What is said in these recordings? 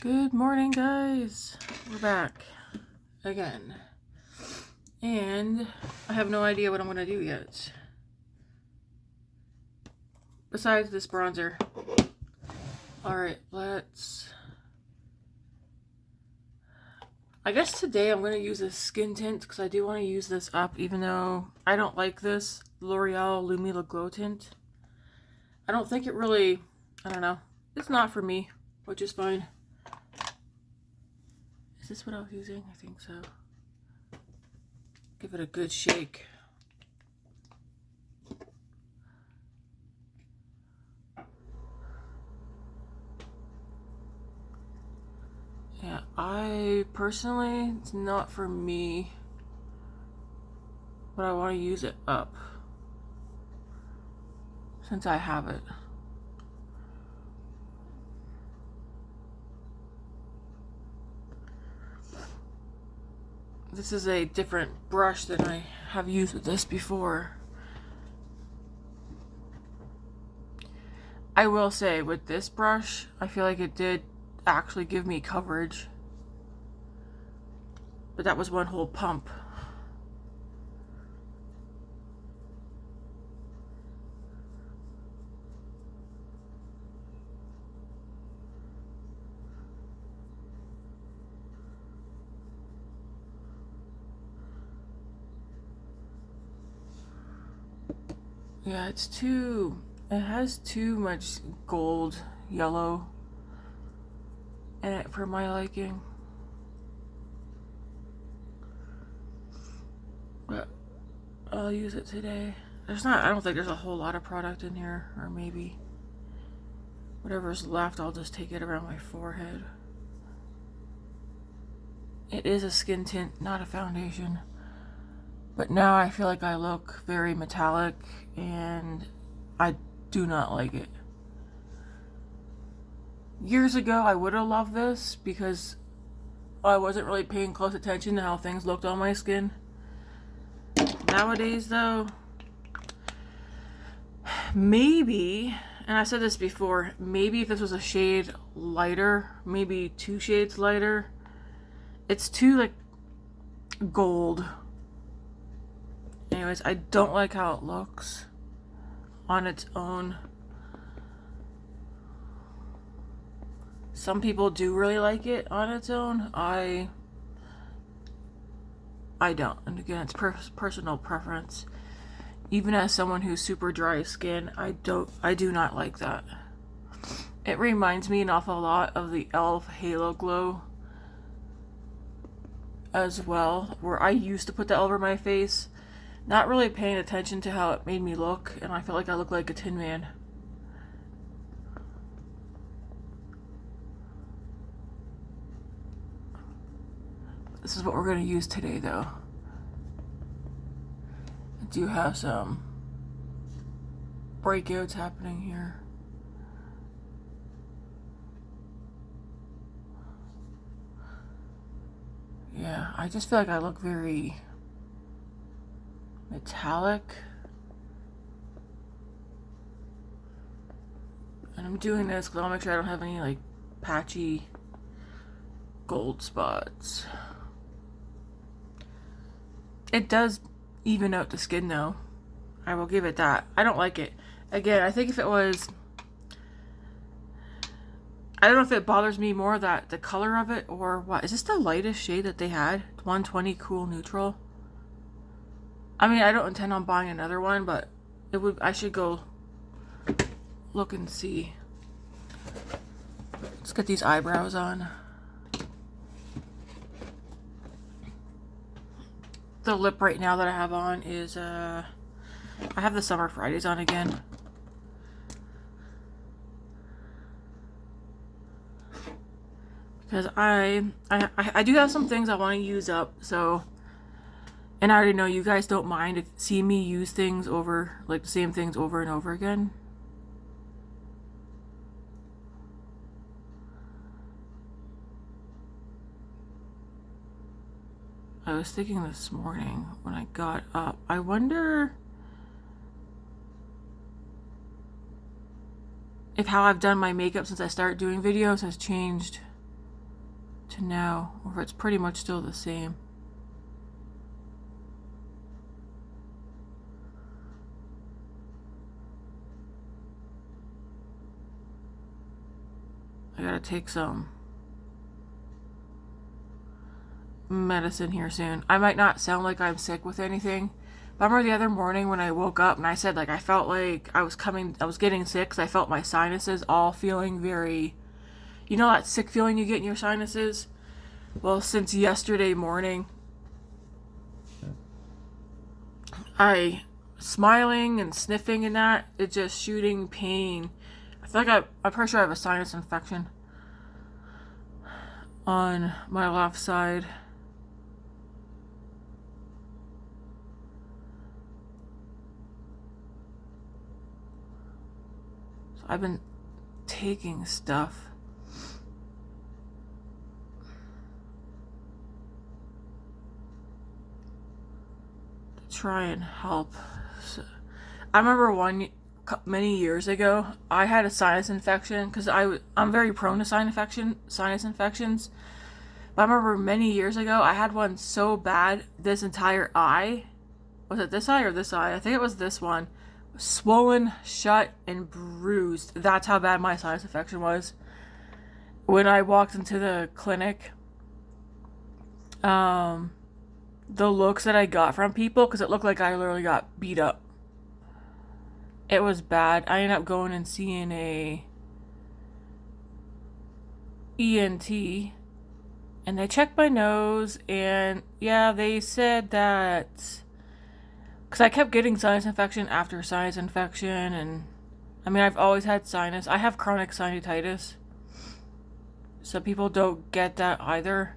Good morning, guys. We're back again. And I have no idea what I'm going to do yet. Besides this bronzer. Alright, I guess today I'm going to use this skin tint because I do want to use this up even though I don't like this L'Oreal Lumi Glow tint. I don't think it really, I don't know. It's not for me, which is fine. Is this what I was using? I think so. Give it a good shake. Yeah, I personally, it's not for me, but I want to use it up since I have it. This is a different brush than I have used with this before. I will say with this brush, I feel like it did actually give me coverage. But that was one whole pump. Yeah, it has too much gold, yellow in it for my liking. But I'll use it today. I don't think there's a whole lot of product in here, or maybe whatever's left, I'll just take it around my forehead. It is a skin tint, not a foundation. But now I feel like I look very metallic and I do not like it. Years ago I would have loved this because I wasn't really paying close attention to how things looked on my skin. Nowadays though, maybe, and I said this before, maybe if this was a shade lighter, maybe 2 shades lighter. It's too like gold. Anyways, I don't like how it looks on its own. Some people do really like it on its own. I don't. And again, it's personal preference. Even as someone who's super dry skin, I do not like that. It reminds me an awful lot of the e.l.f. Halo Glow as well, where I used to put that over my face, not really paying attention to how it made me look, and I felt like I looked like a Tin Man. This is what we're going to use today though. I do have some breakouts happening here. Yeah, I just feel like I look very metallic. And I'm doing this because I'll make sure I don't have any like patchy gold spots. It does even out the skin though. I will give it that. I don't like it. Again, I think if it was, I don't know if it bothers me more that the color of it or what. Is this the lightest shade that they had? 120 Cool Neutral. I mean, I don't intend on buying another one, but I should go look and see. Let's get these eyebrows on. The lip right now that I have on is, I have the Summer Fridays on again. Because I do have some things I want to use up, so, and I already know you guys don't mind seeing me use things over, like the same things over and over again. I was thinking this morning when I got up, I wonder if how I've done my makeup since I started doing videos has changed. to now, or if it's pretty much still the same. I gotta take some medicine here soon. I might not sound like I'm sick with anything, but I remember the other morning when I woke up and I said like I felt like I was getting sick because I felt my sinuses all feeling very, you know, that sick feeling you get in your sinuses? Well, since yesterday morning, I smiling and sniffing and that, it's just shooting pain. I feel like I'm pretty sure I have a sinus infection on my left side. So I've been taking stuff. To try and help. So, I remember many years ago, I had a sinus infection because I'm very prone to sinus infections. But I remember many years ago, I had one so bad, this entire eye, was it this eye or this eye? I think it was this one, swollen, shut, and bruised. That's how bad my sinus infection was. When I walked into the clinic, the looks that I got from people, because it looked like I literally got beat up. It was bad. I ended up going and seeing a ENT, and they checked my nose, and yeah, they said that, because I kept getting sinus infection after sinus infection, and I mean, I've always had sinus. I have chronic sinusitis. Some people don't get that either.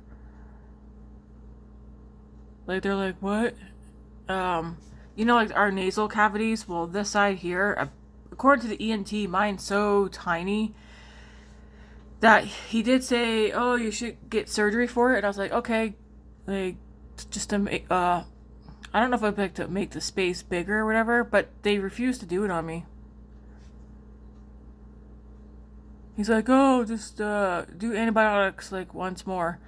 Like, they're like, what? You know, like our nasal cavities, well, this side here, according to the ENT, mine's so tiny that he did say, oh, you should get surgery for it. And I was like, okay, like, just to make, I don't know if I'd like to make the space bigger or whatever, but they refused to do it on me. He's like, oh, just do antibiotics like once more.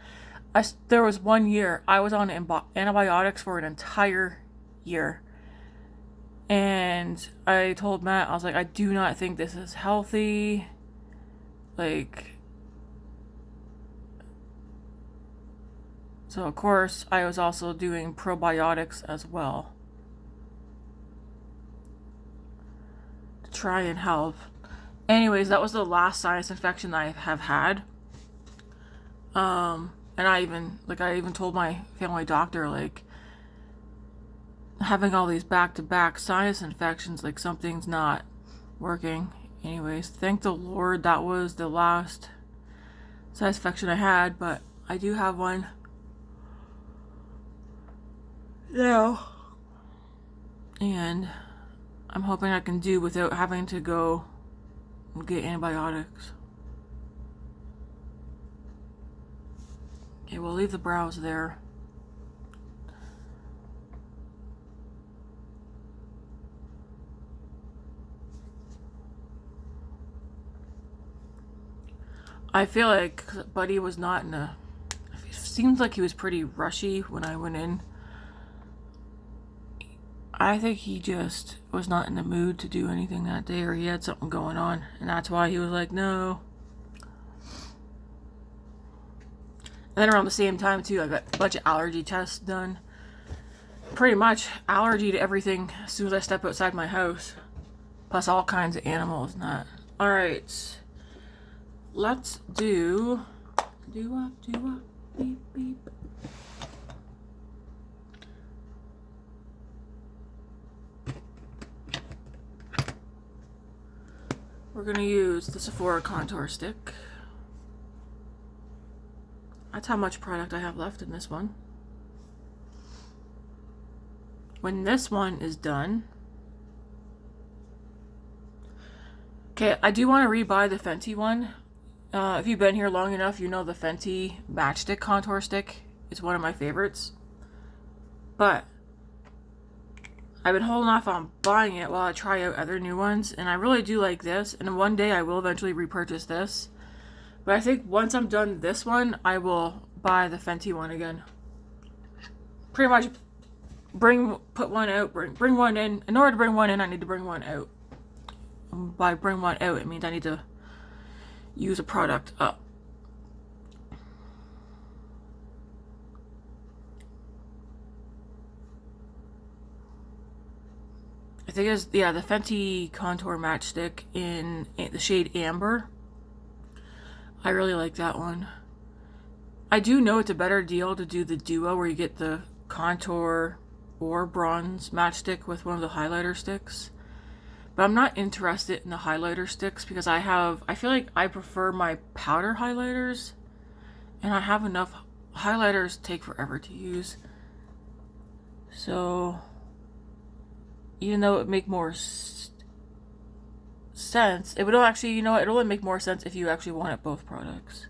There was 1 year I was on antibiotics for an entire year. And I told Matt, I was like, I do not think this is healthy. Like, so of course I was also doing probiotics as well to try and help. Anyways, that was the last sinus infection I have had. And I even told my family doctor, like, having all these back-to-back sinus infections, like, something's not working. Anyways, thank the Lord that was the last sinus infection I had, but I do have one now. And I'm hoping I can do without having to go and get antibiotics. Okay, we'll leave the brows there. I feel like Buddy was not in a... It seems like he was pretty rushy when I went in. I think he just was not in the mood to do anything that day, or he had something going on, and that's why he was like, no. And then around the same time, too, I got a bunch of allergy tests done. Pretty much allergy to everything as soon as I step outside my house. Plus all kinds of animals and that. Alright. Let's do beep, beep. We're going to use the Sephora contour stick. That's how much product I have left in this one. When this one is done... Okay, I do want to rebuy the Fenty one. If you've been here long enough, you know the Fenty Matchstick Contour Stick is one of my favorites. But I've been holding off on buying it while I try out other new ones, and I really do like this, and one day I will eventually repurchase this. But I think once I'm done this one, I will buy the Fenty one again. Pretty much put one out, bring one in. In order to bring one in, I need to bring one out. By bring one out, it means I need to use a product up. I think it's, yeah, the Fenty Contour Matchstick in the shade Amber. I really like that one. I do know it's a better deal to do the duo where you get the contour or bronze matchstick with one of the highlighter sticks. But I'm not interested in the highlighter sticks because I feel like I prefer my powder highlighters, and I have enough highlighters take forever to use. So even though it would make more sense, it would actually, you know what, it'll only make more sense if you actually wanted both products.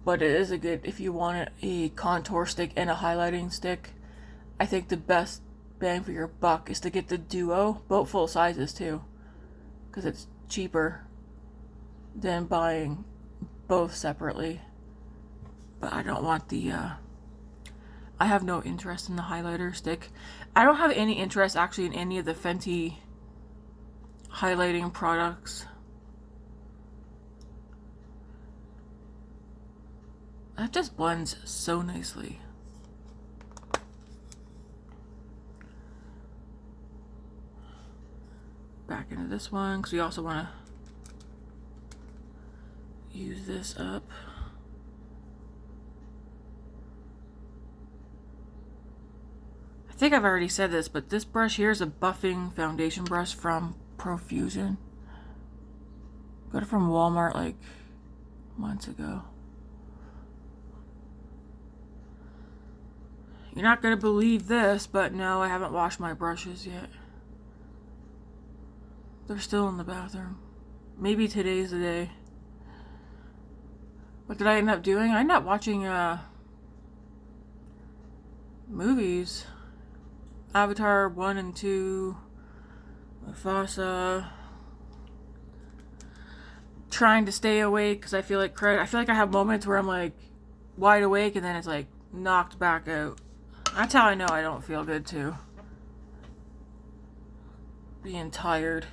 But it is a good, if you wanted a contour stick and a highlighting stick, I think the best bang for your buck is to get the duo, both full sizes too, because it's cheaper than buying both separately. But I don't want the I have no interest in the highlighter stick. I don't have any interest actually in any of the Fenty highlighting products. That just blends so nicely. Back into this one because we also want to use this up. I think I've already said this, but this brush here is a buffing foundation brush from Profusion. Got it from Walmart like months ago. You're not going to believe this, but no, I haven't washed my brushes yet. They're still in the bathroom. Maybe today's the day. What did I end up doing? I ended up watching movies. Avatar 1 and 2. Mufasa. Trying to stay awake because I feel like I have moments where I'm like wide awake and then it's like knocked back out. That's how I know I don't feel good too. Being tired.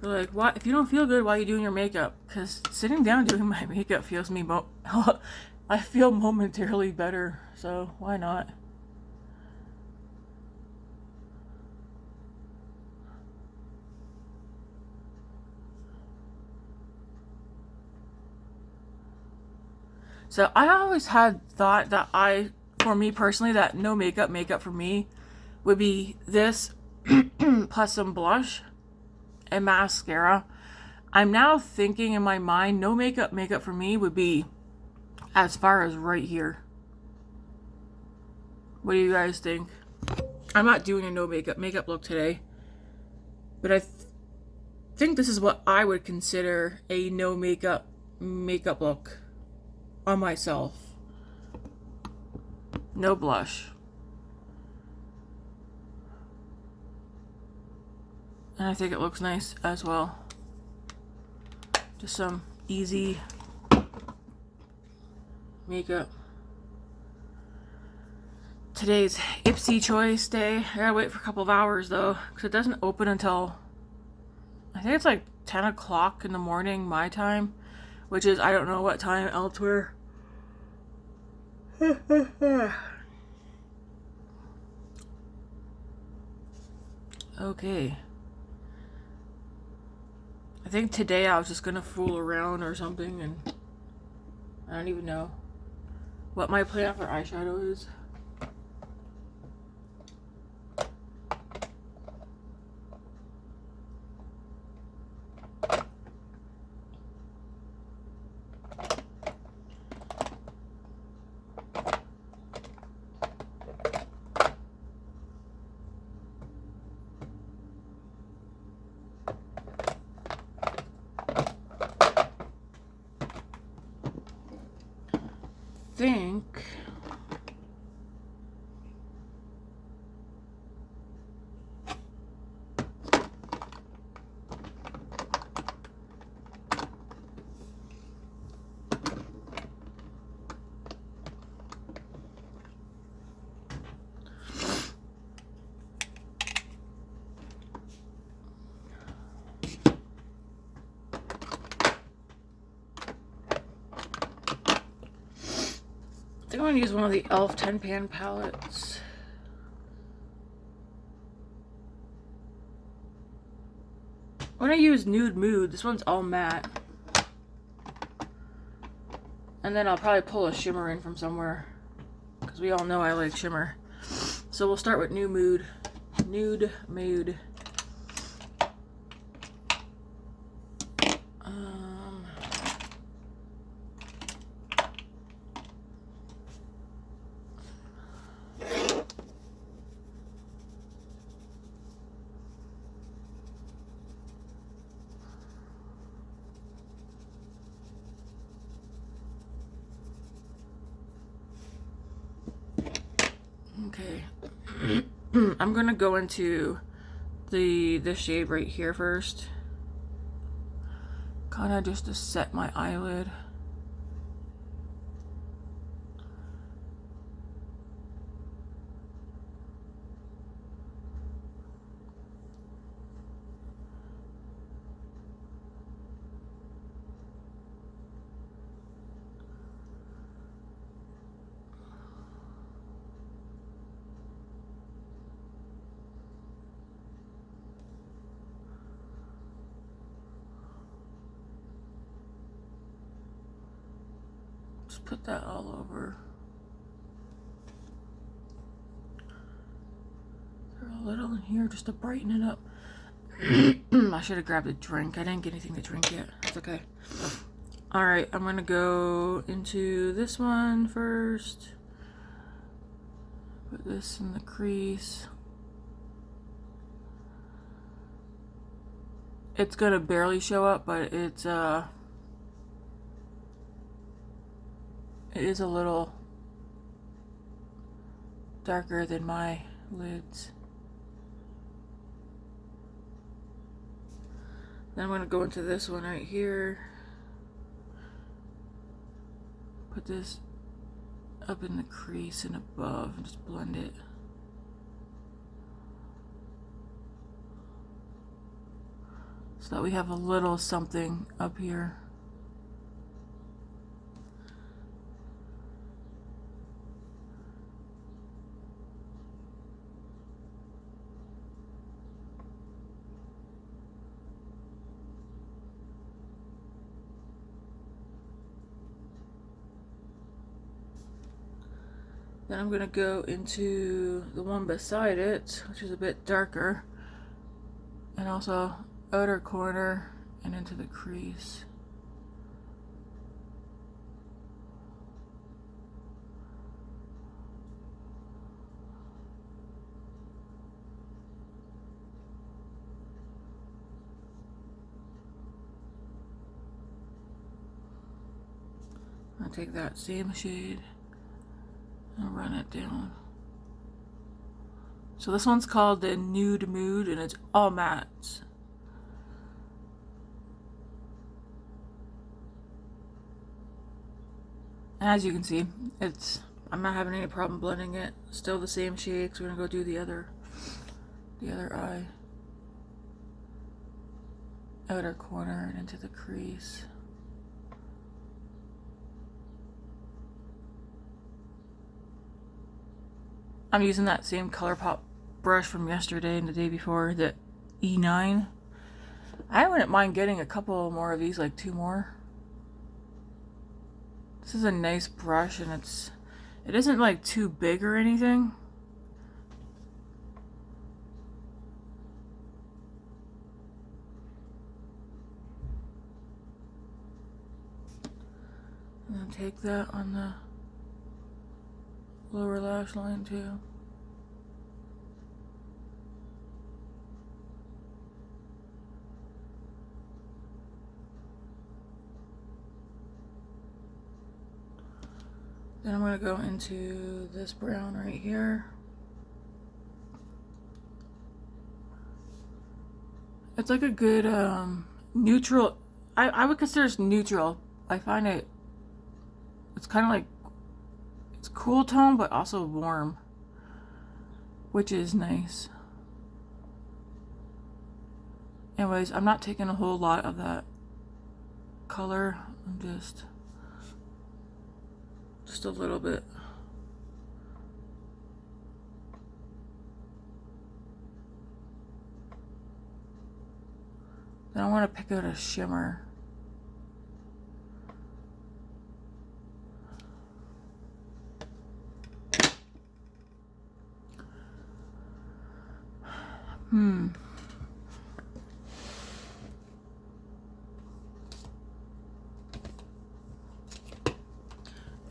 They're like, what? If you don't feel good, why are you doing your makeup? Because sitting down doing my makeup feels me I feel momentarily better, so why not? So I always had thought that for me personally, that no makeup for me would be this plus some blush and mascara. I'm now thinking in my mind, no makeup for me would be as far as right here. What do you guys think? I'm not doing a no makeup look today, but I think this is what I would consider a no makeup look on myself. No blush. And I think it looks nice as well. Just some easy makeup. Today's Ipsy choice day. I gotta wait for a couple of hours though, because it doesn't open until, I think it's like 10 o'clock in the morning my time, which is, I don't know what time elsewhere. Okay. I think today I was just gonna fool around or something, and I don't even know what my plan for eyeshadow is. think I'm going to use one of the e.l.f. 10 pan palettes. I'm going to use Nude Mood. This one's all matte. And then I'll probably pull a shimmer in from somewhere, because we all know I like shimmer. So we'll start with Nude Mood. Nude Mood. Okay, I'm gonna go into this shade right here first, kind of just to set my eyelid. Just put that all over. Throw a little in here just to brighten it up. I should have grabbed a drink. I didn't get anything to drink yet. It's okay. Alright, I'm gonna go into this one first. Put this in the crease. It's gonna barely show up, but it's it is a little darker than my lids. Then I'm going to go into this one right here. Put this up in the crease and above and just blend it. So that we have a little something up here. Then I'm going to go into the one beside it, which is a bit darker, and also outer corner and into the crease. I'll take that same shade and run it down. So this one's called the Nude Mood and it's all matte. And as you can see, I'm not having any problem blending it. Still the same shade, so we're gonna go do the other eye. Outer corner and into the crease. I'm using that same ColourPop brush from yesterday and the day before, the E9. I wouldn't mind getting a couple more of these, like 2 more. This is a nice brush and it isn't like too big or anything. And then take that on the lower lash line too. Then I'm going to go into this brown right here. It's like a good neutral. I would consider it neutral. I find it's kind of like, it's cool tone but also warm, which is nice. Anyways, I'm not taking a whole lot of that color. I'm just a little bit. Then I want to pick out a shimmer.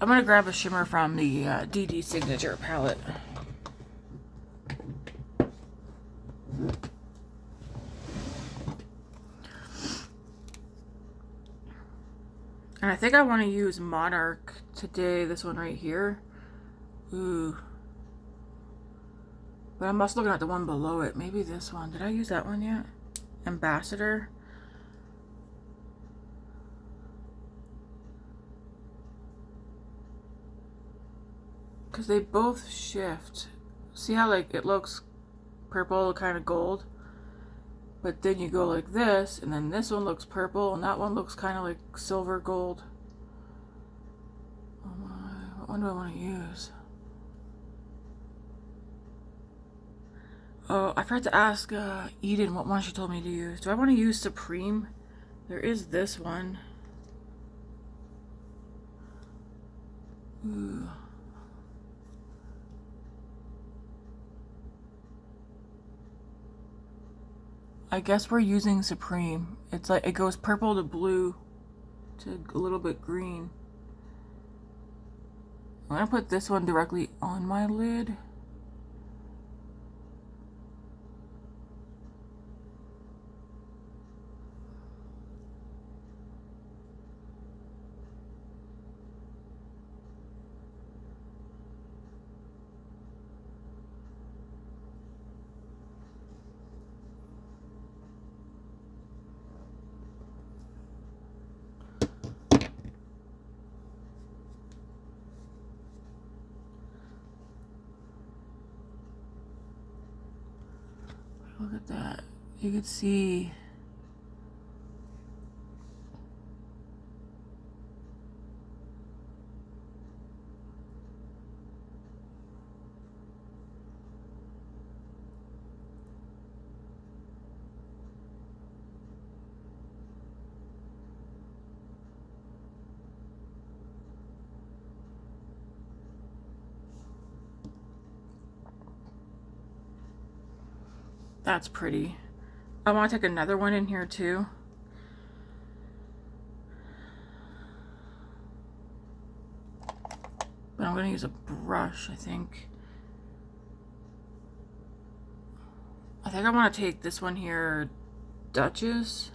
I'm gonna grab a shimmer from the Dedesignature palette. And I think I want to use Monarch today, this one right here. Ooh. But I'm also looking at the one below it. Maybe this one. Did I use that one yet? Ambassador. Because they both shift. See how like it looks purple, kind of gold? But then you go like this, and then this one looks purple, and that one looks kind of like silver gold. Oh my, what one do I want to use? Oh, I forgot to ask Eden what one she told me to use. Do I want to use Supreme? There is this one. Ooh. I guess we're using Supreme. It's like, it goes purple to blue to a little bit green. I'm gonna put this one directly on my lid. Look at that. You could see. That's pretty. I want to take another one in here too. But I'm going to use a brush, I think. I think I want to take this one here, Duchess.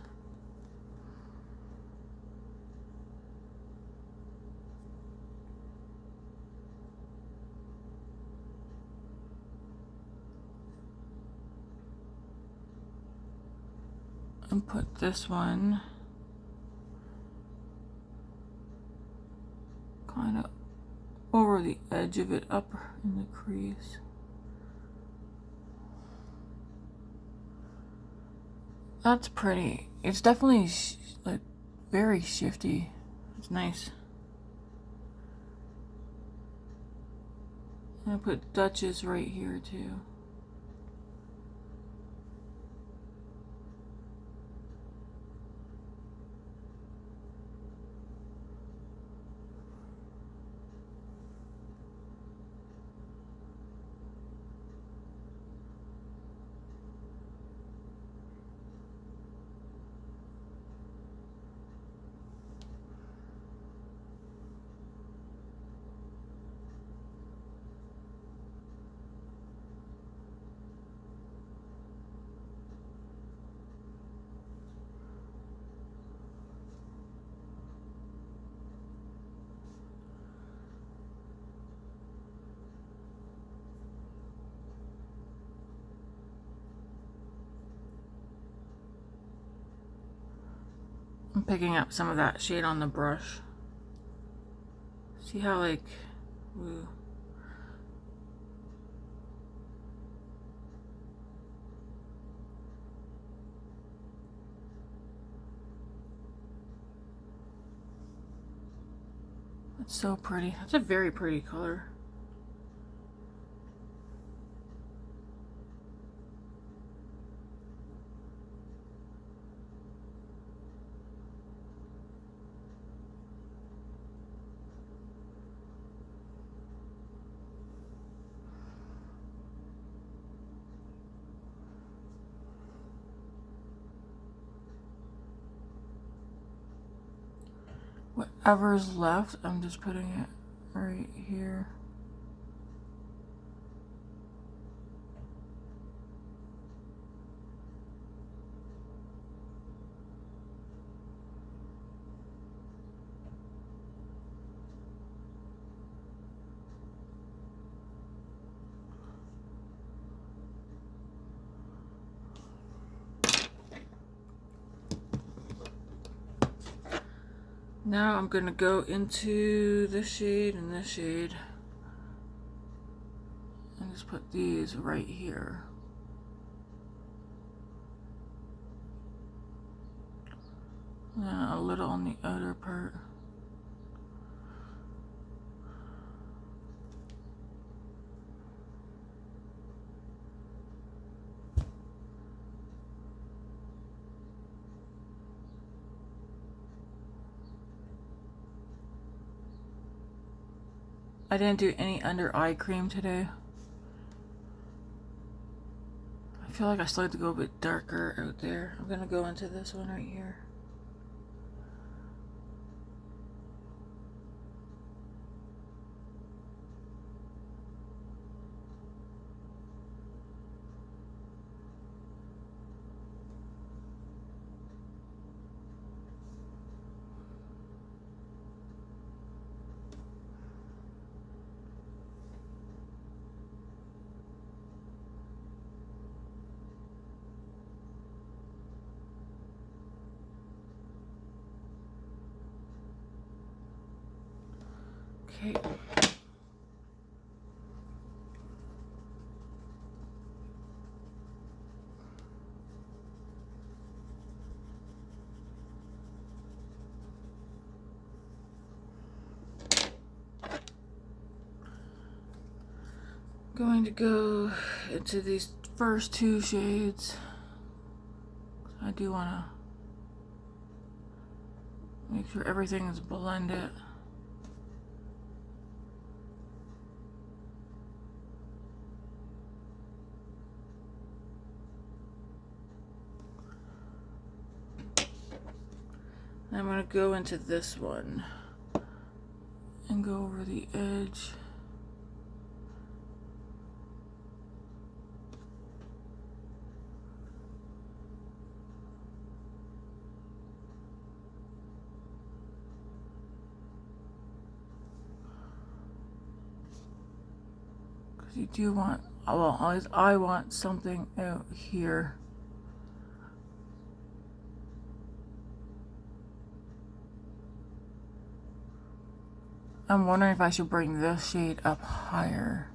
And put this one kind of over the edge of it, up in the crease. That's pretty. It's definitely like very shifty. It's nice. And I put Duchess right here too. I'm picking up some of that shade on the brush. See how like, ooh. It's so pretty. It's a very pretty color. Whatever's left, I'm just putting it right here. Now I'm gonna go into this shade and this shade and just put these right here. And then a little on the outer part. I didn't do any under eye cream today. I feel like I still have to go a bit darker out there. I'm gonna go into this one right here. Okay. Going to go into these first two shades. I do want to make sure everything is blended. I'm going to go into this one and go over the edge. Because you do want, well, always I want something out here. I'm wondering if I should bring this shade up higher.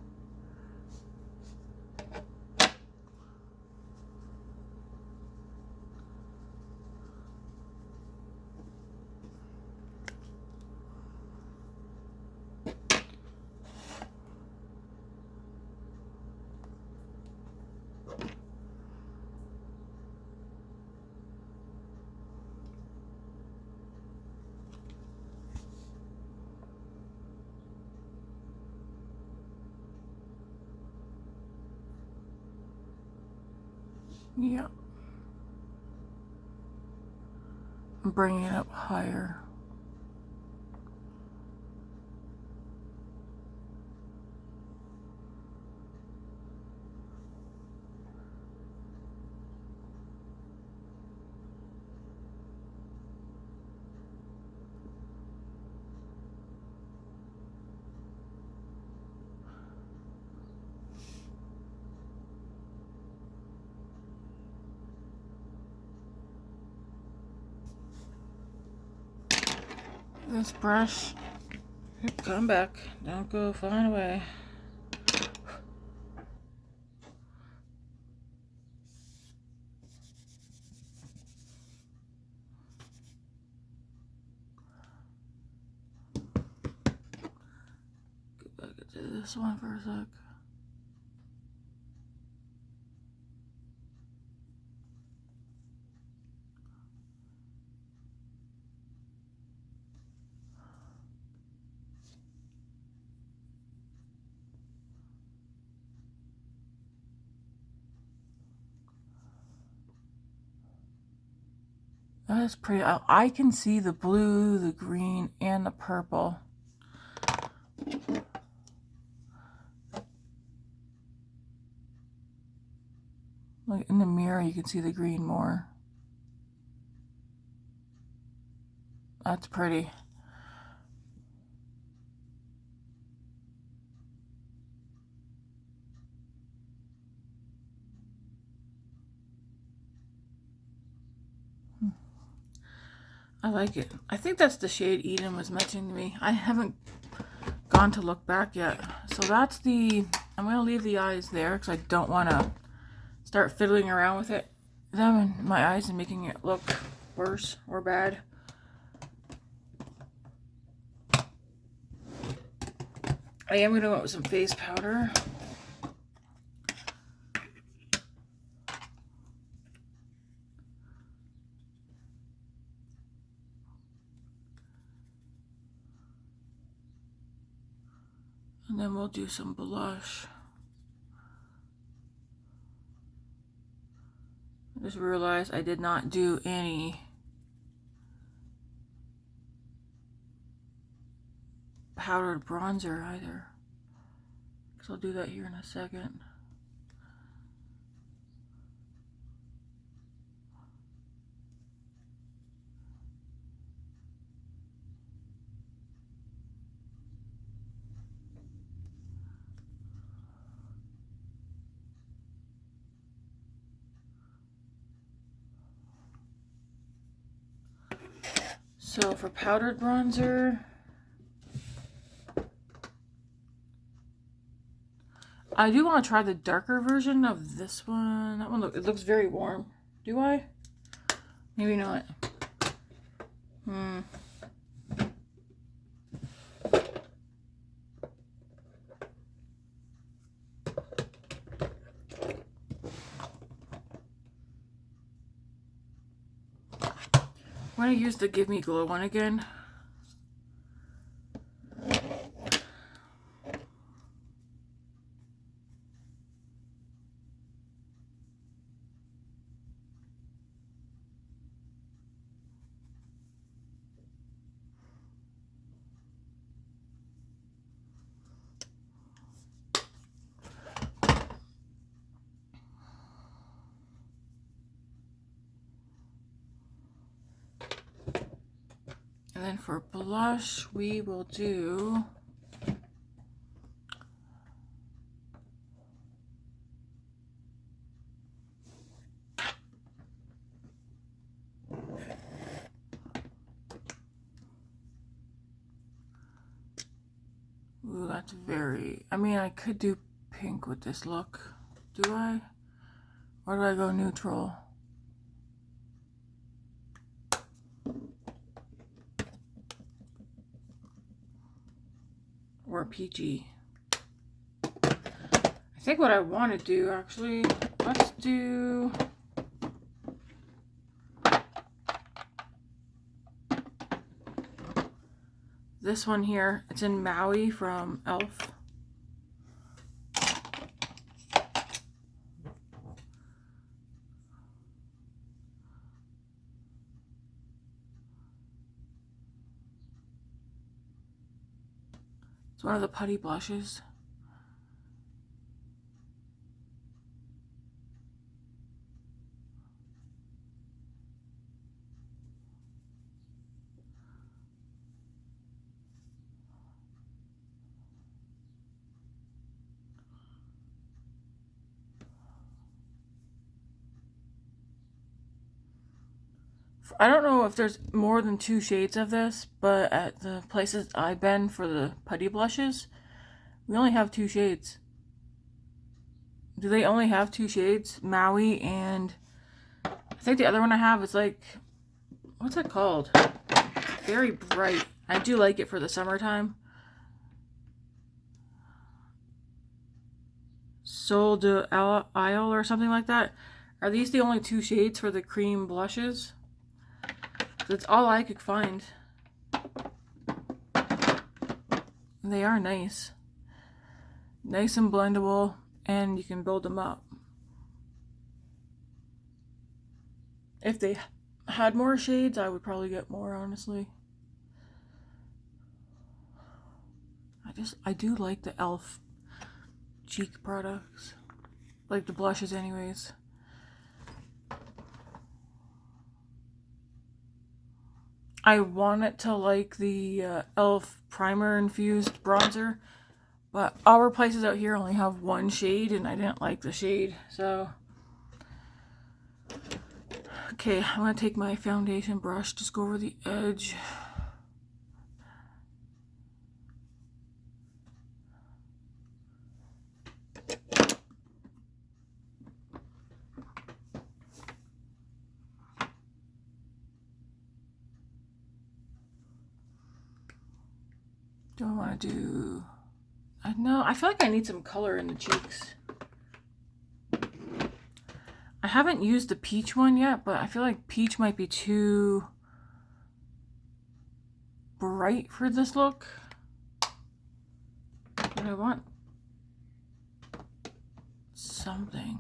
Yeah. I'm bringing it up higher. this brush. Come back. Don't go flying away. Get back into this one for a sec. That's pretty. I can see the blue, the green, and the purple. Like in the mirror, you can see the green more. That's pretty. I like it. I think that's the shade Eden was mentioning to me. I haven't gone to look back yet. So that's the... I'm going to leave the eyes there because I don't want to start fiddling around with it. Them in my eyes and making it look worse or bad. I am going to go out with some face powder. And then we'll do some blush. I just realized I did not do any powdered bronzer either. So I'll do that here in a second. So for powdered bronzer, I do want to try the darker version of this one. That one it looks very warm. Do I? Maybe not. I'm going to use the Give Me Glow one again. And then for blush, we will do ooh, that's very, I mean, I could do pink with this look. Do I? Or do I go neutral? Or peachy. I think what I want to do, actually, let's do this one here. It's in Maui from Elf. It's one of the putty blushes. I don't know if there's more than 2 shades of this, but at the places I've been for the putty blushes, we only have 2 shades. Do they only have 2 shades? Maui and I think the other one I have is like, what's it called? Very bright. I do like it for the summertime. Sol de Isle or something like that. Are these the only 2 shades for the cream blushes? That's all I could find. They are nice. Nice and blendable, and you can build them up. If they had more shades, I would probably get more, honestly. I do like the e.l.f. cheek products. Like the blushes anyways. I want it to like the e.l.f. primer infused bronzer, but our places out here only have 1 shade and I didn't like the shade, so. Okay, I'm gonna take my foundation brush, just go over the edge. Do I want to do... I know, I feel like I need some color in the cheeks. I haven't used the peach one yet, but I feel like peach might be too bright for this look. But I want something.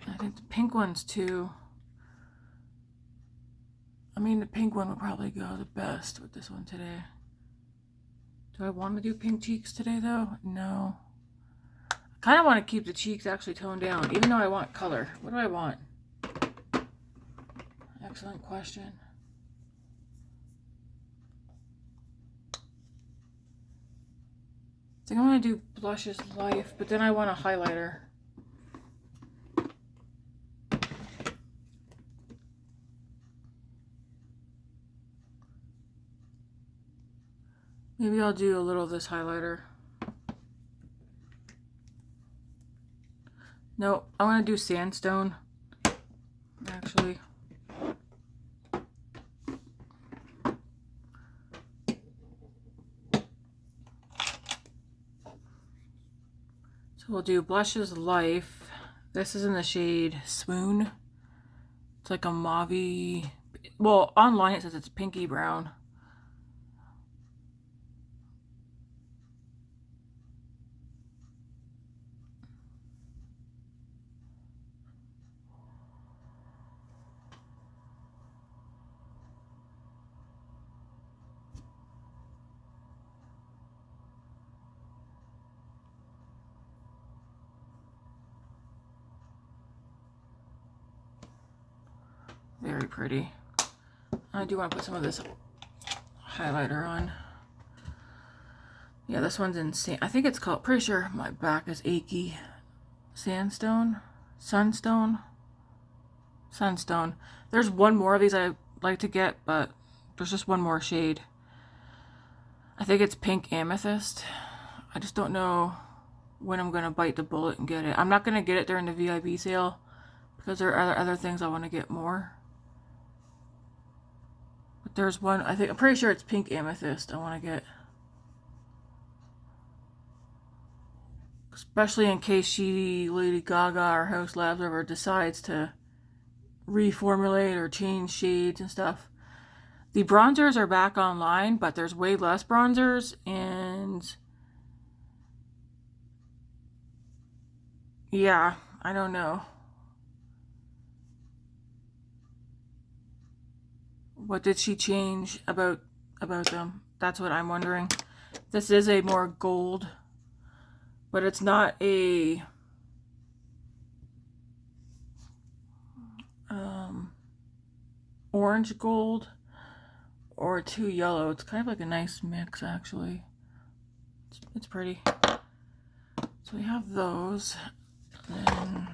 I think the pink one's too... I mean, the pink one would probably go the best with this one today. Do I want to do pink cheeks today, though? No. I kind of want to keep the cheeks actually toned down, even though I want color. What do I want? Excellent question. I think I want to do Blushes Life, but then I want a highlighter. Maybe I'll do a little of this highlighter. No, I want to do Sandstone, actually. So we'll do Blushes Life. This is in the shade Swoon. It's like a mauve. Well, online it says it's pinky brown. Very pretty. I do want to put some of this highlighter on. Yeah, this one's insane. I think it's called, pretty sure my back is achy. Sandstone? SunStone? SunStone. There's one more of these I'd like to get, but there's just one more shade. I think it's Pink Amethyst. I just don't know when I'm going to bite the bullet and get it. I'm not going to get it during the VIB sale because there are other things I want to get more. But there's one, I'm pretty sure it's Pink Amethyst I want to get. Especially in case Shady, Lady Gaga, or Haus Labs ever decides to reformulate or change shades and stuff. The bronzers are back online, but there's way less bronzers, and yeah, I don't know. What did she change about them? That's what I'm wondering. This is a more gold, but it's not a orange gold or too yellow. It's kind of like a nice mix, actually. It's pretty. So we have those. And then,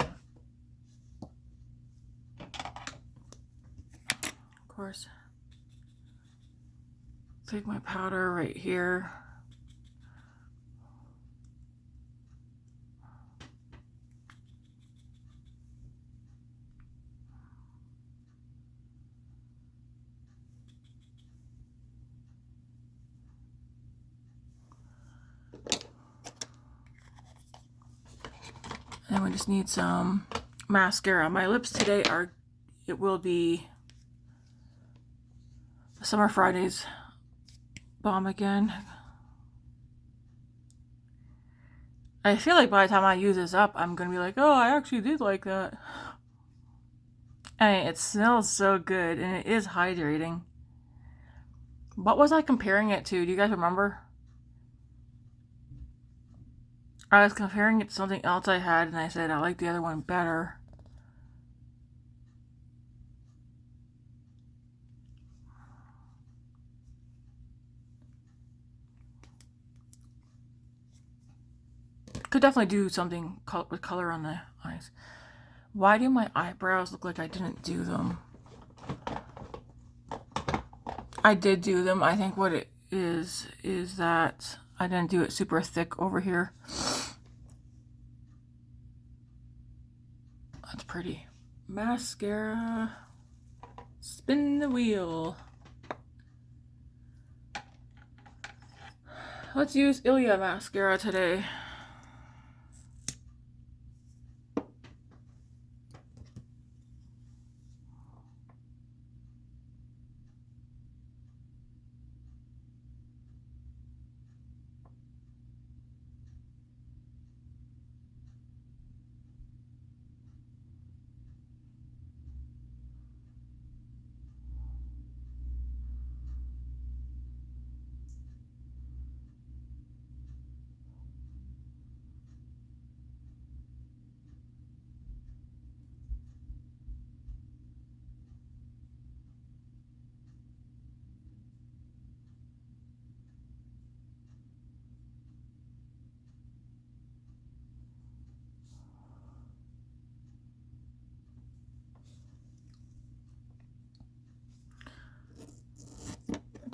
of course, take my powder right here. And we just need some mascara. My lips today are, it will be Summer Fridays Balm again. I feel like by the time I use this up, I'm going to be like, oh, I actually did like that. I mean, it smells so good, and it is hydrating. What was I comparing it to? Do you guys remember? I was comparing it to something else I had, and I said I like the other one better. Could definitely do something with color on the eyes. Why do my eyebrows look like I didn't do them? I did do them. I think what it is that I didn't do it super thick over here. That's pretty. Mascara. Spin the wheel. Let's use Ilia mascara today.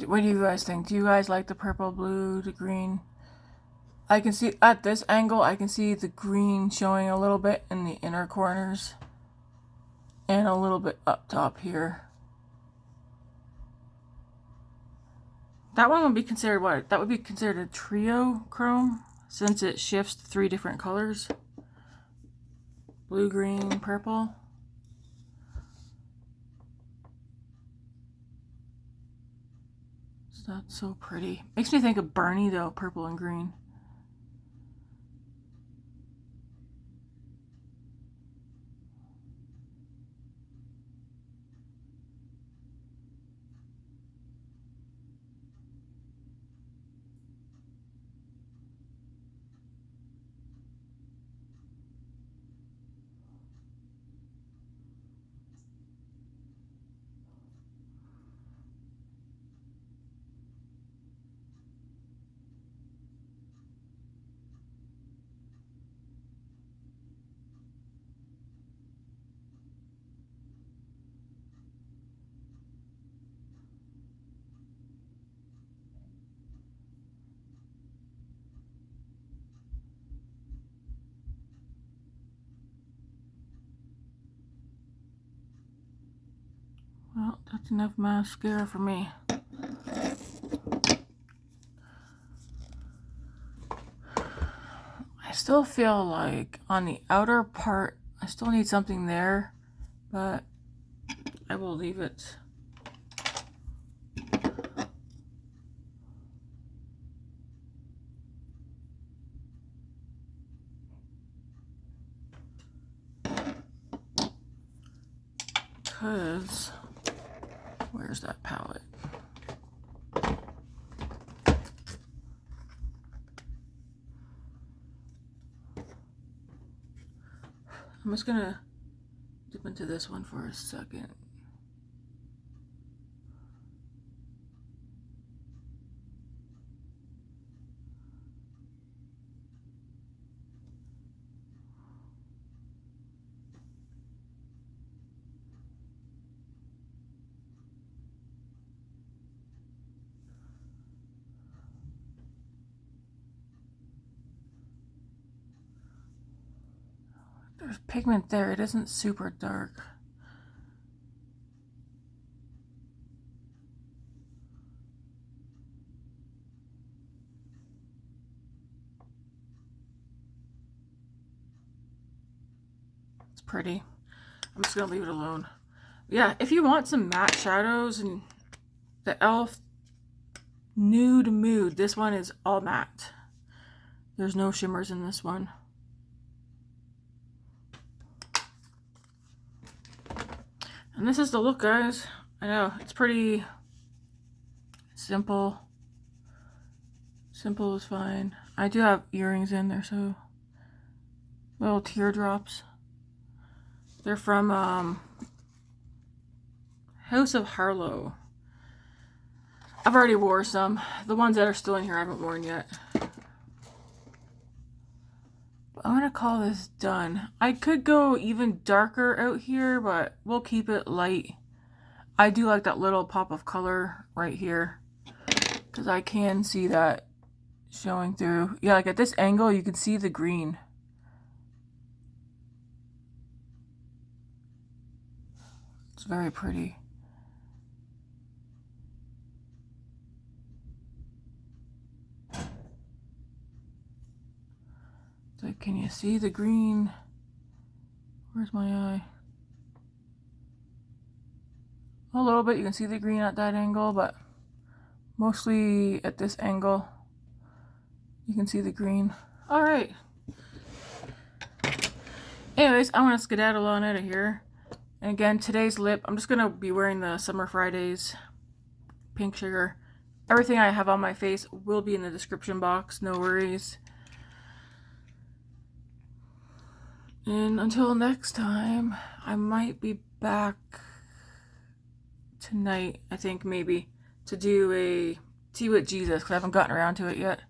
What do you guys think? Do you guys like the purple, blue, the green? I can see at this angle, I can see the green showing a little bit in the inner corners and a little bit up top here. That one would be considered what? That would be considered a trio chrome since it shifts 3 different colors. Blue, green, purple. So that's so pretty. Makes me think of Barney though, purple and green. Well, that's enough mascara for me. I still feel like on the outer part, I still need something there, but I will leave it. Because, where's that palette? I'm just gonna dip into this one for a second. There's pigment there. It isn't super dark. It's pretty. I'm just gonna leave it alone. Yeah, if you want some matte shadows, and the e.l.f. Nude Mood, this one is all matte. There's no shimmers in this one. And this is the look, guys. I know, it's pretty simple. Simple is fine. I do have earrings in there, so little teardrops. They're from House of Harlow. I've already wore some. The ones that are still in here I haven't worn yet. I'm gonna call this done. I could go even darker out here, but we'll keep it light. I do like that little pop of color right here, because I can see that showing through. Yeah, like at this angle you can see the green. It's very pretty. So can you see the green? Where's my eye? A little bit, you can see the green at that angle, but mostly at this angle, you can see the green. All right. Anyways, I want to skedaddle on out of here. And again, today's lip, I'm just going to be wearing the Summer Fridays Pink Sugar. Everything I have on my face will be in the description box, no worries. And until next time, I might be back tonight, I think, maybe, to do a Tea with Jesus, because I haven't gotten around to it yet.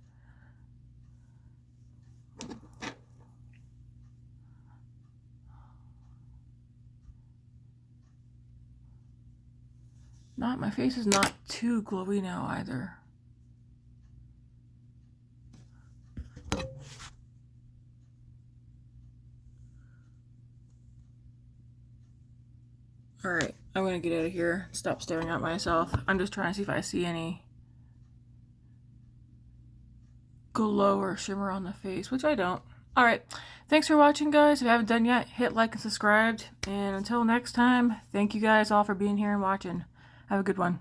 My face is not too glowy now either. Alright, I'm gonna get out of here. Stop staring at myself. I'm just trying to see if I see any glow or shimmer on the face, which I don't. Alright, thanks for watching, guys. If you haven't done yet, hit like and subscribe. And until next time, thank you guys all for being here and watching. Have a good one.